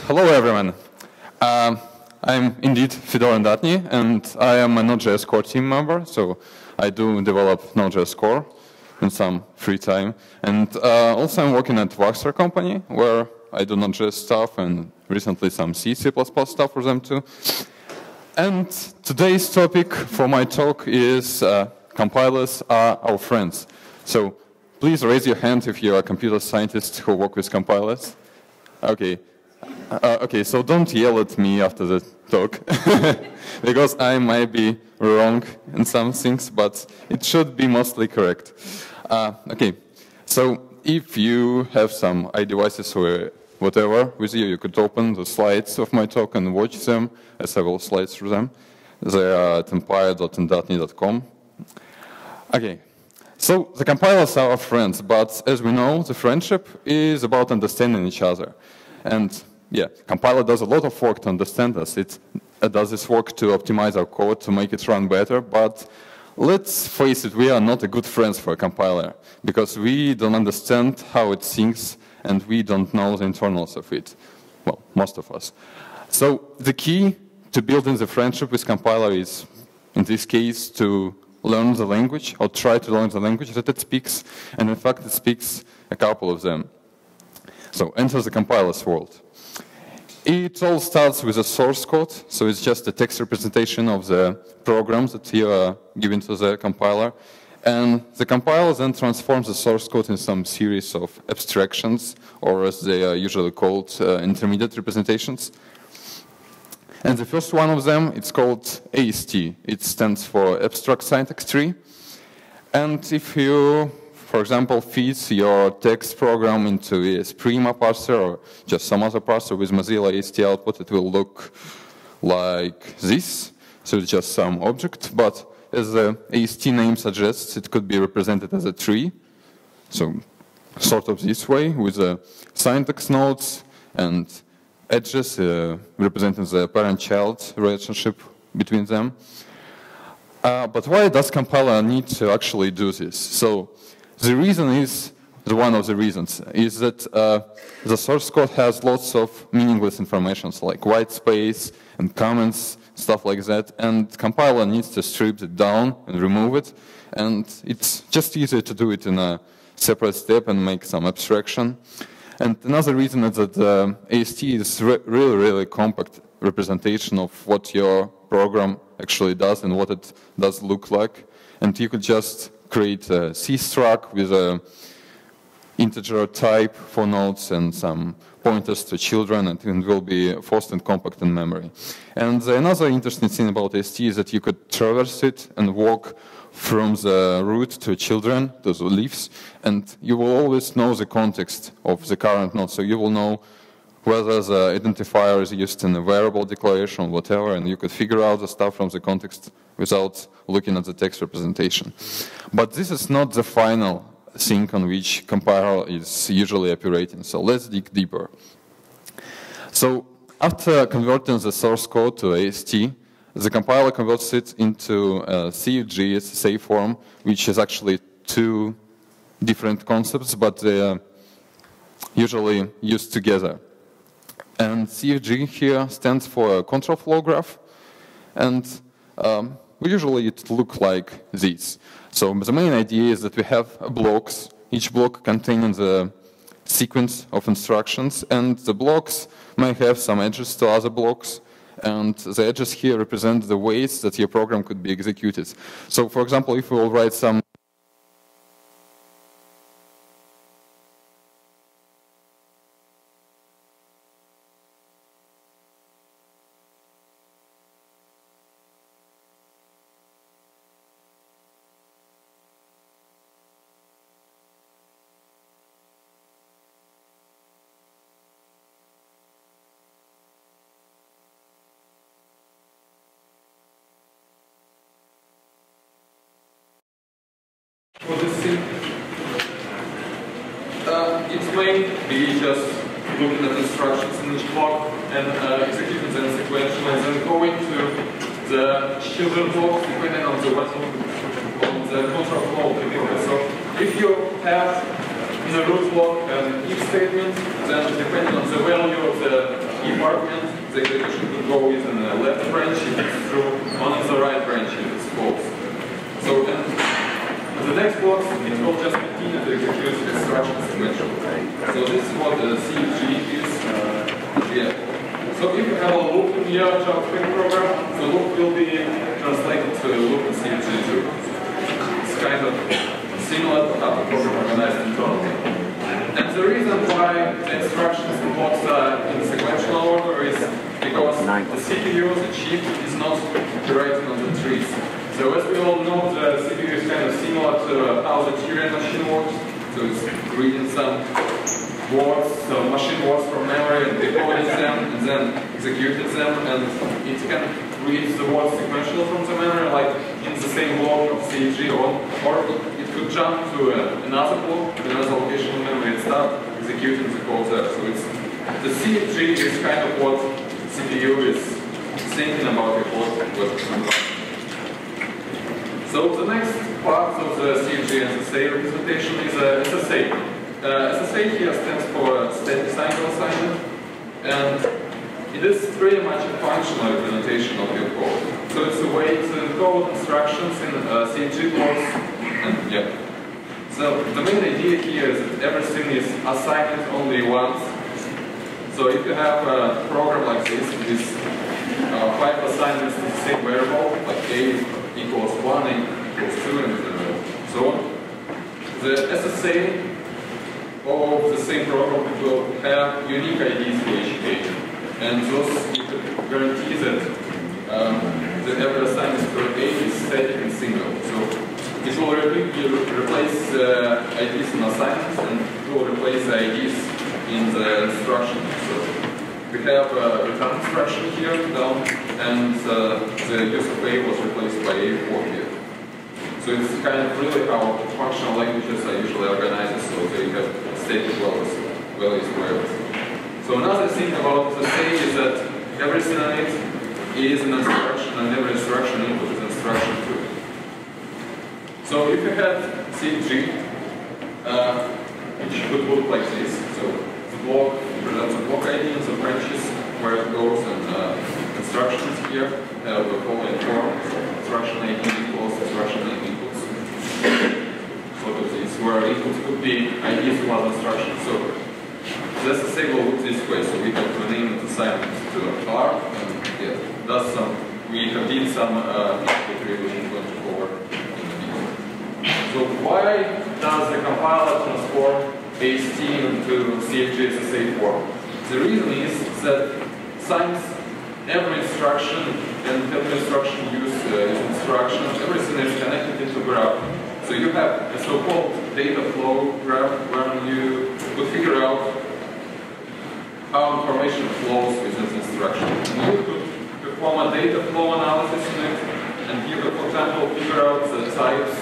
Hello everyone. I'm indeed Fedor Indutny, and I am a Node.js core team member, so I do develop Node.js core in some free time. And also I'm working at Waxter company, where I do Node.js stuff and recently some C++ stuff for them too. And today's topic for my talk is compilers are our friends. So please raise your hand if you're a computer scientist who work with compilers. Okay. Okay, so don't yell at me after the talk, because I might be wrong in some things, but it should be mostly correct. Okay, so if you have some iDevices or whatever with you, you could open the slides of my talk and watch them. I have several slides through them. They are at empire.indutny.com. Okay, so the compilers are our friends, but as we know, the friendship is about understanding each other. And yeah, compiler does a lot of work to understand us. It does this work to optimize our code, to make it run better, but let's face it, we are not a good friends for a compiler, because we don't understand how it thinks, and we don't know the internals of it. Well, most of us. So the key to building the friendship with compiler is, in this case, to learn the language, or try to learn the language that it speaks, and in fact it speaks a couple of them. So enter the compiler's world. It all starts with a source code, so it's just a text representation of the programs that you are giving to the compiler. And the compiler then transforms the source code in some series of abstractions, or as they are usually called, intermediate representations. And the first one of them, it's called AST. It stands for Abstract Syntax Tree. And if you, for example, feeds your text program into a Prima parser or just some other parser with Mozilla AST output, it will look like this. So it's just some object, but as the AST name suggests, it could be represented as a tree. So sort of this way, with the syntax nodes and edges representing the parent-child relationship between them. But why does compiler need to actually do this? So the reason is, one of the reasons, is that the source code has lots of meaningless information, so like white space and comments, stuff like that, and compiler needs to strip it down and remove it, and it's just easier to do it in a separate step and make some abstraction. And another reason is that AST is really compact representation of what your program actually does and what it does look like, and you could just create a C struct with an integer type for nodes and some pointers to children, and it will be fast and compact in memory. And another interesting thing about AST is that you could traverse it and walk from the root to children, to the leaves, and you will always know the context of the current node. So you will know whether the identifier is used in a variable declaration or whatever, and you could figure out the stuff from the context without looking at the text representation. But this is not the final thing on which compiler is usually operating, so let's dig deeper. So after converting the source code to AST, the compiler converts it into a CFG, safe form, which is actually two different concepts, but they are usually used together. And CFG here stands for a control flow graph, and usually it looks like this. So the main idea is that we have blocks, each block containing the sequence of instructions, and the blocks may have some edges to other blocks, and the edges here represent the ways that your program could be executed. So for example, if we will write some for this thing, it may be just looking at instructions in each block and executing them sequentially, and then going to the children block depending on the value on the control flow. So if you have in a root block an if statement, then depending on the value of the if it's true, one is the right branch if it's false. So then the next block, it will just continue to execute instructions sequentially. So this is what the CFG is here. So if you have a loop in your JavaScript program, the loop will be translated to a loop in CFG too. It's kind of similar to how the program organized internally. And the reason why the instructions blocks are in sequential order is because the CPU, the chip, is not operating on the trees. So as we all know, the CPU is kind of similar to how the Turing machine works. So it's reading some words, some machine words from memory and decoding them and then executing them, and it can read the words sequentially from the memory, like in the same block of CFG, or it could jump to another block, another location of memory, and start executing the code there. So it's the CFG is kind of what CPU is thinking about the code. So the next part of the CFG SSA representation is SSA. SSA here stands for Static Cycle Assignment, and it is pretty much a functional implementation of your code. So it's a way to encode instructions in CFG blocks, and yeah. So the main idea here is that everything is assigned only once. So if you have a program like this with 5 assignments to the same variable, like A equals 1, A equals 2, and so on, the SSA of the same program will have unique IDs for each page. And those you can guarantee that every assignment for A is static and single. So it will replace IDs in assignments, and it will replace the IDs in the instruction. So we have a return instruction here down, and the use of A was replaced by A4 here. So it's kind of really how functional languages are usually organized, so they have static values for everything. So another thing about the SSA is that everything in it is an instruction, and every instruction input is an instruction too. So if you had CFG, which could look like this, so the block represents the block ID and the branches where it goes, and instructions here have the following form. So instruction ID equals instruction ID inputs. Sort of this, where inputs could be IDs plus instructions. So the SSA will look this way. So we have rename the assignment to R, and yeah, does some. We have did some input which is going to cover in the video. So why does the compiler transform AST into CFG SSA form? The reason is that since every instruction and every instruction use is instruction, everything is connected into graph. So you have a so-called data flow graph where you could figure out how information flows within the instruction. And you could perform a data flow analysis in it, and you could, for example, figure out the types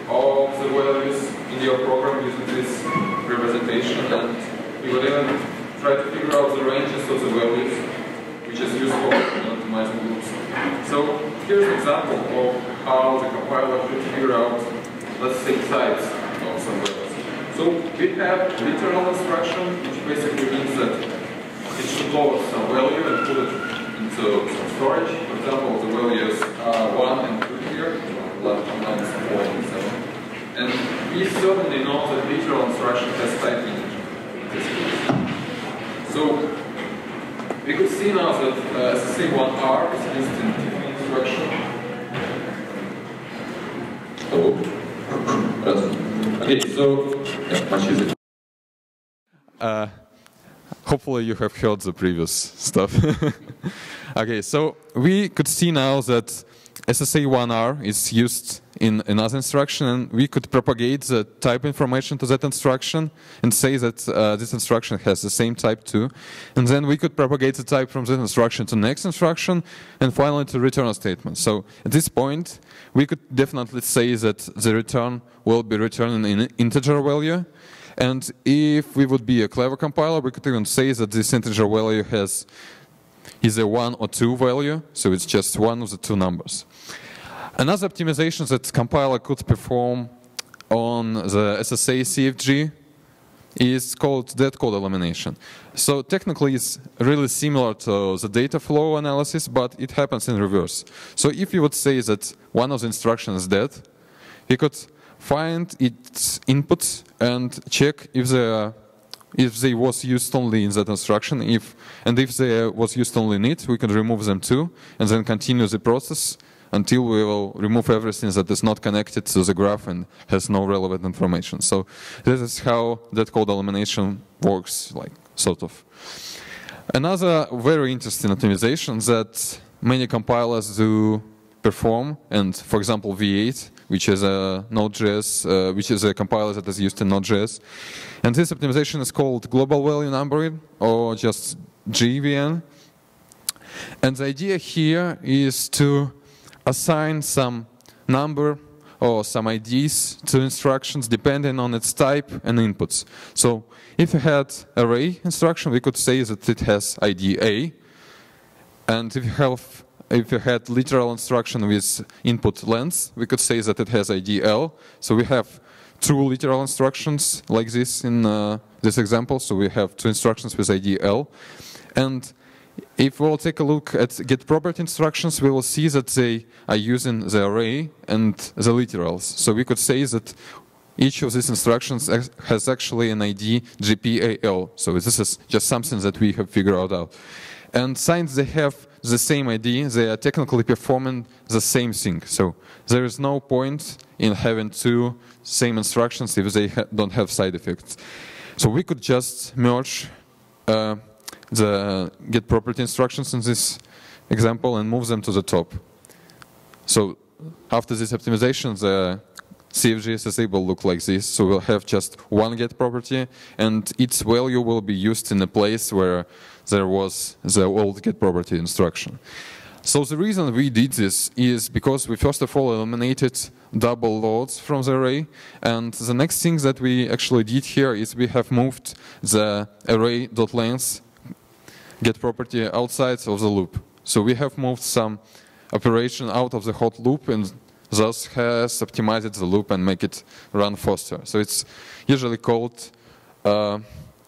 of the values in your program using this representation, and you would even try to figure out the ranges of the values, which is useful in optimizing loops. So here's an example of how the compiler should figure out, let's say, types of some values. So we have literal instruction, which basically means that it should load some value and put it into some storage. For example, the values are 1 and 2 here, left and minus 4 and 7. And we certainly know that literal instruction has type integer in this case. So we could see now that SSA1R is used in different instruction. Okay, so yeah, much easier. Hopefully you have heard the previous stuff. Okay, so we could see now that SSA1R is used in another instruction, and we could propagate the type information to that instruction and say that this instruction has the same type too. And then we could propagate the type from that instruction to the next instruction, and finally to return a statement. So at this point, we could definitely say that the return will be returning an integer value. And if we would be a clever compiler, we could even say that this integer value has either 1 or 2 value, so it's just one of the two numbers. Another optimization that compiler could perform on the SSA CFG is called dead code elimination. So technically it's really similar to the data flow analysis, but it happens in reverse. So if you would say that one of the instructions is dead, we could find its inputs and check if they was used only in that instruction, if they was used only in it, we can remove them too, and then continue the process until we will remove everything that is not connected to the graph and has no relevant information. So this is how that code elimination works, like sort of. Another very interesting optimization that many compilers do perform, and for example V8, which is a Node.js, which is a compiler that is used in Node.js, and this optimization is called global value numbering, or just GVN. And the idea here is to assign some number or some IDs to instructions depending on its type and inputs. So if you had array instruction, we could say that it has ID A, and if you had literal instruction with input length, we could say that it has ID L. So we have two literal instructions like this in this example. So we have two instructions with ID L. And if we'll take a look at getProperty instructions, we will see that they are using the array and the literals. So we could say that each of these instructions has actually an ID GPAL. So this is just something that we have figured out. And since they have the same ID, they are technically performing the same thing. So there is no point in having two same instructions if they don't have side effects. So we could just merge the getProperty instructions in this example and move them to the top. So after this optimization, the CFG SSA will look like this. So we'll have just one getProperty, and its value will be used in a place where there was the old getProperty instruction. So the reason we did this is because we first of all eliminated double loads from the array, and the next thing that we actually did here is we have moved the array.length getProperty outside of the loop. So we have moved some operation out of the hot loop and thus has optimized the loop and make it run faster. So it's usually called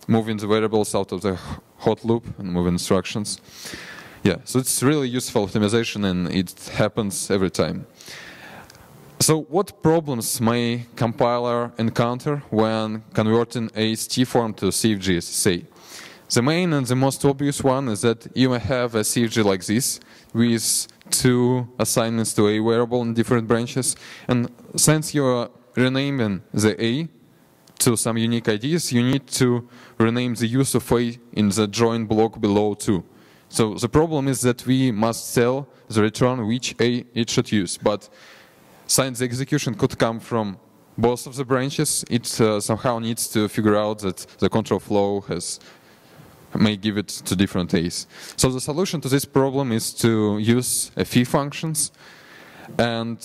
moving the variables out of the hot loop and moving instructions. Yeah, so it's really useful optimization and it happens every time. So what problems may compiler encounter when converting AST form to CFG SSA? The main and the most obvious one is that you may have a CFG like this with two assignments to a variable in different branches, and since you are renaming the A to some unique IDs, you need to rename the use of A in the join block below too. So the problem is that we must tell the return which A it should use, but since the execution could come from both of the branches, it somehow needs to figure out that the control flow may give it to different A's. So the solution to this problem is to use fee functions, and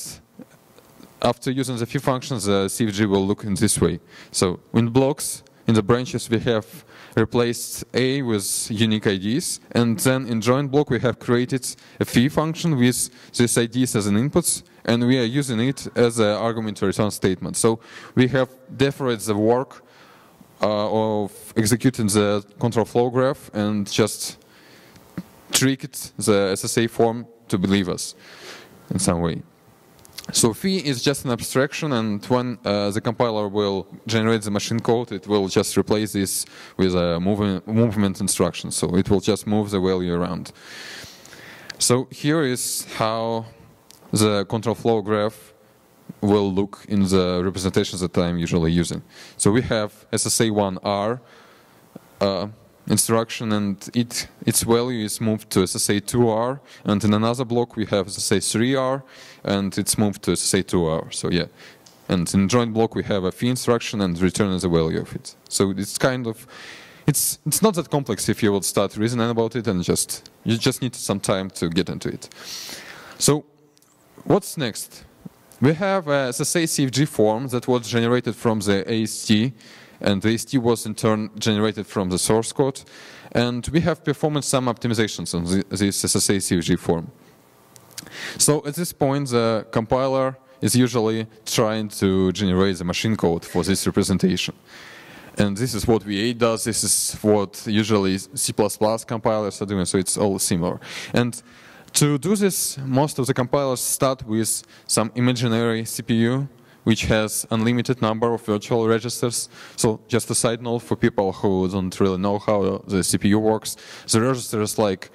after using the fee functions, the CFG will look in this way. So in blocks, in the branches, we have replaced A with unique IDs, and then in join block we have created a fee function with these IDs as an inputs, and we are using it as an argument to return statement. So we have deferred the work of executing the control flow graph and just tricked the SSA form to believe us in some way. So fee is just an abstraction, and when the compiler will generate the machine code, it will just replace this with a movement instruction. So it will just move the value around. So here is how the control flow graph will look in the representations that I'm usually using. So we have SSA1R instruction, and its value is moved to SSA2R, and in another block we have SSA3R, and it's moved to SSA2R. So yeah, and in join block we have a fee instruction and return the value of it. So it's kind of, it's not that complex if you would start reasoning about it, and you just need some time to get into it. So what's next? We have a SSA CFG form that was generated from the AST, and the AST was in turn generated from the source code, and we have performed some optimizations on this SSA CFG form. So at this point, the compiler is usually trying to generate the machine code for this representation. And this is what V8 does. This is what usually C++ compilers are doing, so it's all similar. And to do this, most of the compilers start with some imaginary CPU, which has unlimited number of virtual registers. So just a side note for people who don't really know how the CPU works, the register is like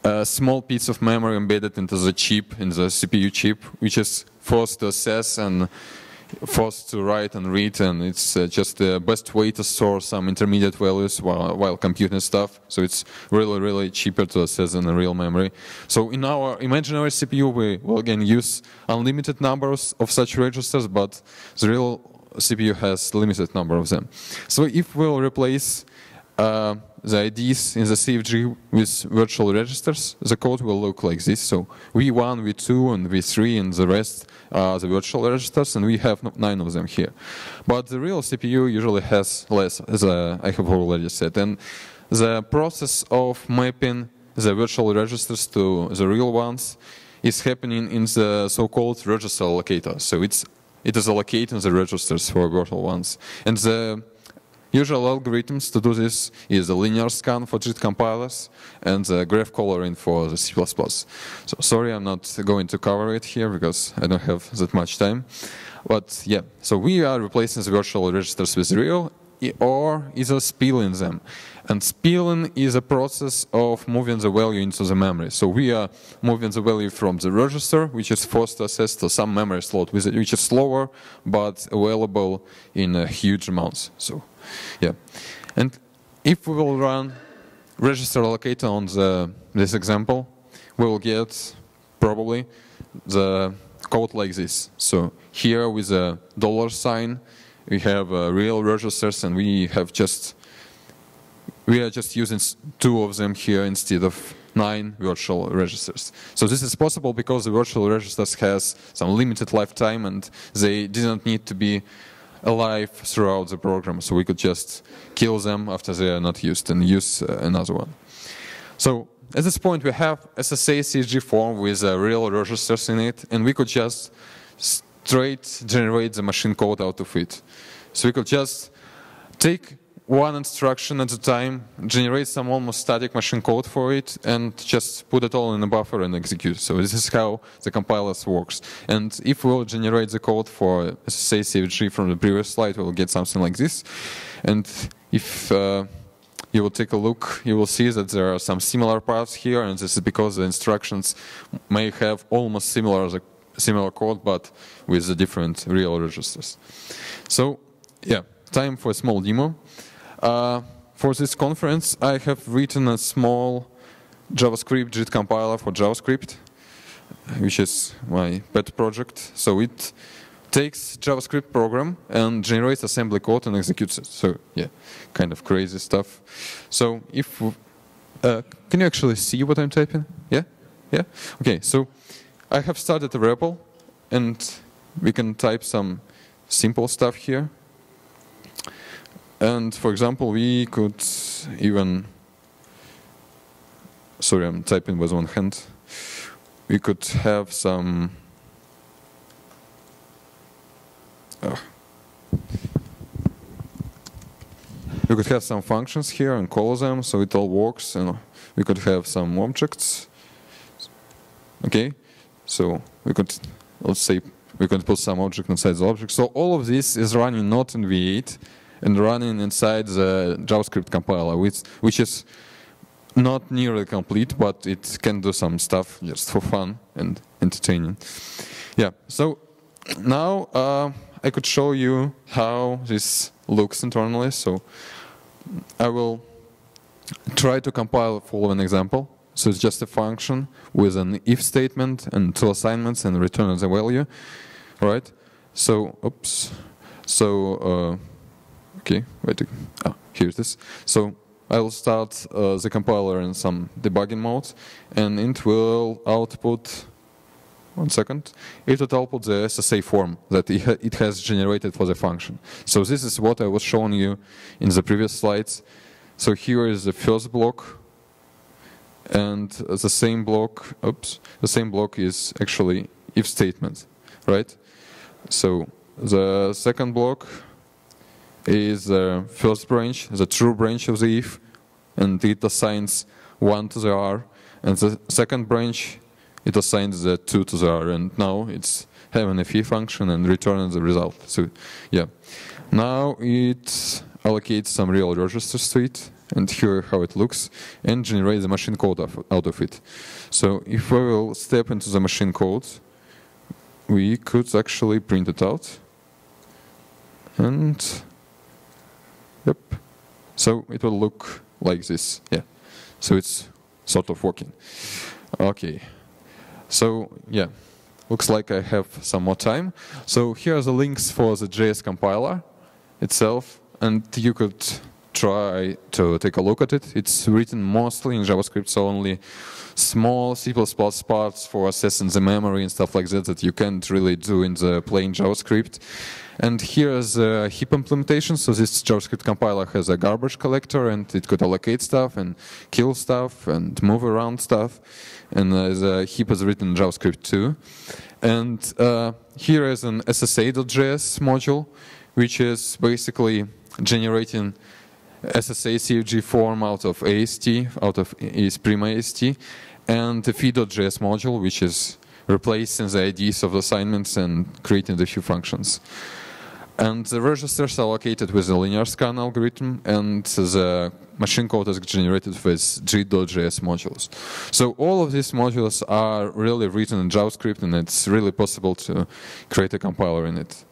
a small piece of memory embedded into the chip, in the CPU chip, which is forced to access and forced to write and read, and it's just the best way to store some intermediate values while computing stuff. So it's really, really cheaper to access than a real memory. So in our imaginary CPU, we will again use unlimited numbers of such registers, but the real CPU has limited number of them. So if we'll replace the IDs in the CFG with virtual registers, the code will look like this. So V1, V2, and V3, and the rest are the virtual registers, and we have 9 of them here. But the real CPU usually has less, as I have already said. And the process of mapping the virtual registers to the real ones is happening in the so-called register allocator. So it is allocating the registers for virtual ones. And the usual algorithms to do this is the linear scan for JIT compilers and the graph coloring for the C++. So sorry, I'm not going to cover it here because I don't have that much time. But yeah, so we are replacing the virtual registers with real or either spilling them. And spilling is a process of moving the value into the memory. So we are moving the value from the register, which is forced to access, to some memory slot, which is slower but available in huge amounts. So yeah, and if we will run register allocator on this example, we will get probably the code like this. So here with a $sign, we have real registers, and we are just using 2 of them here instead of 9 virtual registers. So this is possible because the virtual registers has some limited lifetime, and they didn't need to be alive throughout the program, so we could just kill them after they are not used and use another one. So at this point we have SSA CSG form with real registers in it, and we could just straight generate the machine code out of it. So we could just take one instruction at a time, generate some almost static machine code for it, and just put it all in a buffer and execute. So this is how the compilers works. And if we'll generate the code for SSA CFG from the previous slide, we'll get something like this. And if you will take a look, you will see that there are some similar paths here, and this is because the instructions may have almost similar code, but with the different real registers. So yeah, time for a small demo. For this conference, I have written a small JavaScript JIT compiler for JavaScript, which is my pet project. So it takes JavaScript program and generates assembly code and executes it. So yeah, kind of crazy stuff. So if can you actually see what I'm typing? Yeah, yeah. Okay. So I have started a REPL, and we can type some simple stuff here. And for example, we could even, sorry, I'm typing with one hand. We could have some, we could have some functions here and call them so it all works, and we could have some objects. Okay, so we could, let's say, we could put some object inside the object. So all of this is running not in V8, and running inside the JavaScript compiler, which is not nearly complete, but it can do some stuff just for fun and entertaining. Yeah, so now I could show you how this looks internally. So I will try to compile the following example. So it's just a function with an if statement and 2 assignments and return the value. All right, so, oops, so, okay, wait, here it is. So I will start the compiler in some debugging mode, and it will output, one second, it will output the SSA form that it has generated for the function. So this is what I was showing you in the previous slides. So here is the first block, and the same block, oops, the same block is actually if statement, right? So the second block, is the first branch, the true branch of the if, and it assigns 1 to the R, and the second branch, it assigns the 2 to the R, and now it's having a phi function and returning the result. So yeah, now it allocates some real registers to it, and here how it looks, and generates the machine code out of it. So if we will step into the machine code, we could actually print it out, and yep, so it will look like this. Yeah, so it's sort of working. Okay, so yeah, looks like I have some more time. So here are the links for the JS compiler itself, and you could try to take a look at it. It's written mostly in JavaScript, so only small C++ parts for accessing the memory and stuff like that that you can't really do in the plain JavaScript. And here's a heap implementation. So this JavaScript compiler has a garbage collector, and it could allocate stuff and kill stuff and move around stuff. And the heap is written in JavaScript too. And here is an SSA.js module, which is basically generating SSA CFG form out of AST, out of ESPRIM AST, and the Fedor.js module, which is replacing the IDs of the assignments and creating the few functions. And the registers are located with the linear scan algorithm, and the machine code is generated with Git.js modules. So all of these modules are really written in JavaScript, and it's really possible to create a compiler in it.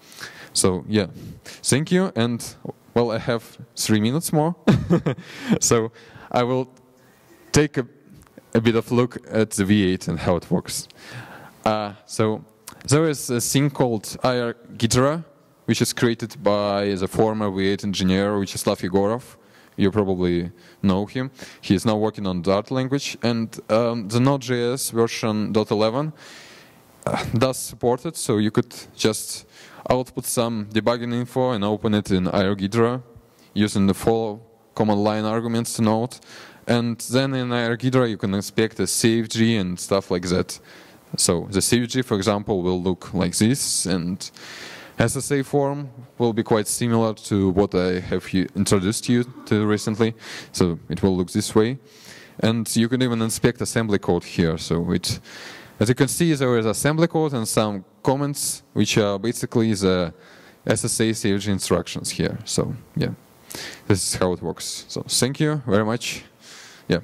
So yeah, thank you, and well, I have 3 minutes more, so I will take a bit of look at the V8 and how it works. So there is a thing called IR Gitara, which is created by the former V8 engineer Vyacheslav Yegorov. You probably know him. He is now working on Dart language, and the Node.js version .11 does support it, so you could just output some debugging info and open it in IR Gitara using the follow command line arguments to Node. And then in IR Gitara you can inspect the CFG and stuff like that. So the CFG, for example, will look like this, and SSA form will be quite similar to what I have introduced you to recently. So it will look this way. And you can even inspect assembly code here. So it, as you can see, there is assembly code and some comments, which are basically the SSA CFG instructions here. So yeah, this is how it works. So thank you very much. Yeah.